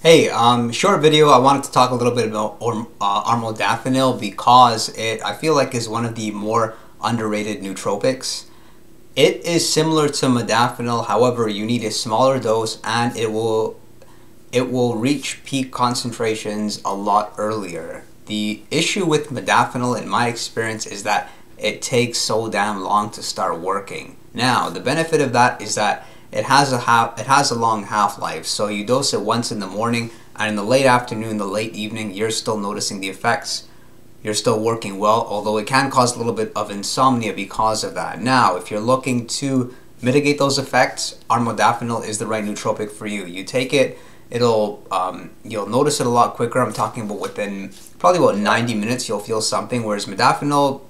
Hey, short video. I wanted to talk a little bit about Armodafinil because I feel like is one of the more underrated nootropics. It is similar to Modafinil, however, you need a smaller dose and it will reach peak concentrations a lot earlier. The issue with Modafinil, in my experience, is that it takes so damn long to start working. Now, the benefit of that is that it has a long half-life, so you dose it once in the morning, and in the late afternoon, the late evening, you're still noticing the effects. You're still working well, although it can cause a little bit of insomnia because of that. Now, if you're looking to mitigate those effects, Armodafinil is the right nootropic for you. You take it, you'll notice it a lot quicker. I'm talking about within probably about 90 minutes, you'll feel something, whereas Modafinil,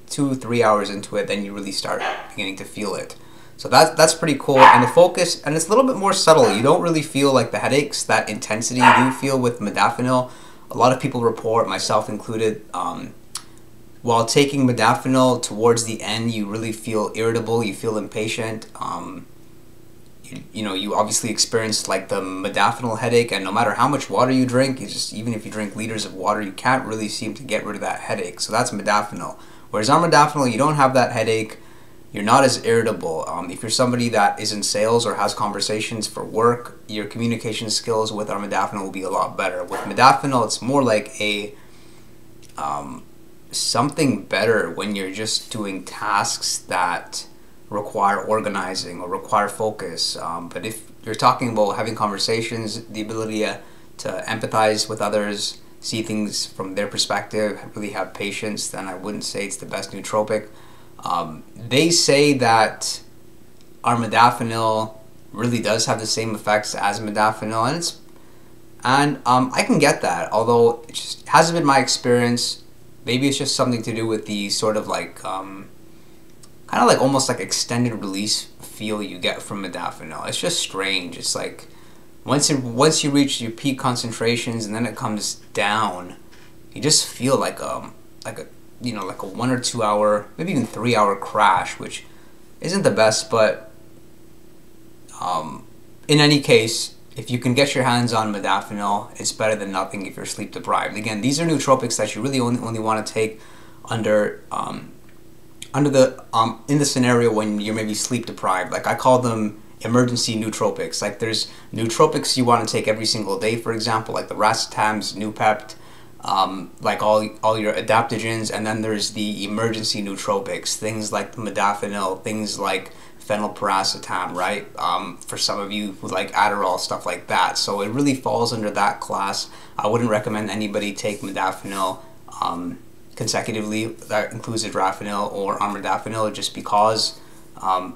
2-3 hours into it, then you really start beginning to feel it. So that's pretty cool, and the focus, and it's a little bit more subtle. You don't really feel like the headaches, that intensity you do feel with Modafinil. A lot of people report, myself included, while taking Modafinil towards the end, you really feel irritable, you feel impatient. You obviously experience like the Modafinil headache, and no matter how much water you drink, even if you drink liters of water, you can't really seem to get rid of that headache. So that's Modafinil. Whereas on Modafinil, you don't have that headache. You're not as irritable. If you're somebody that is in sales or has conversations for work, your communication skills with Armodafinil will be a lot better. With Modafinil, it's more like a something better when you're just doing tasks that require organizing or require focus. But if you're talking about having conversations, the ability to empathize with others, see things from their perspective, really have patience, then I wouldn't say it's the best nootropic. They say that Armodafinil really does have the same effects as Modafinil, and I can get that, although it just hasn't been my experience. Maybe it's just something to do with the sort of like kind of like almost like extended release feel you get from Modafinil. It's just strange. It's like once you reach your peak concentrations and then it comes down, you just feel like a 1 or 2 hour, maybe even 3 hour crash, which isn't the best, but in any case, if you can get your hands on Modafinil, it's better than nothing if you're sleep deprived. Again, these are nootropics that you really only want to take in the scenario when you're maybe sleep deprived. Like I call them emergency nootropics. Like there's nootropics you want to take every single day, for example, like the racetams, Noopept, like all your adaptogens, and then there's the emergency nootropics, things like the Modafinil, things like phenylpiracetam, right? For some of you who like Adderall, stuff like that. So it really falls under that class. I wouldn't recommend anybody take Modafinil consecutively. That includes Adrafinil or Armodafinil, just because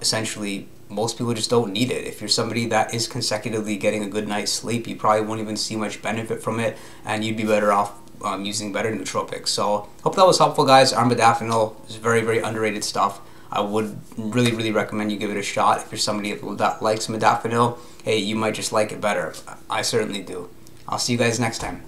essentially most people just don't need it. If you're somebody that is consecutively getting a good night's sleep, you probably won't even see much benefit from it, and you'd be better off using better nootropics. So hope that was helpful, guys. Armodafinil is very, very underrated stuff. I would really, really recommend you give it a shot. If you're somebody that likes Modafinil, hey, you might just like it better. I certainly do. I'll see you guys next time.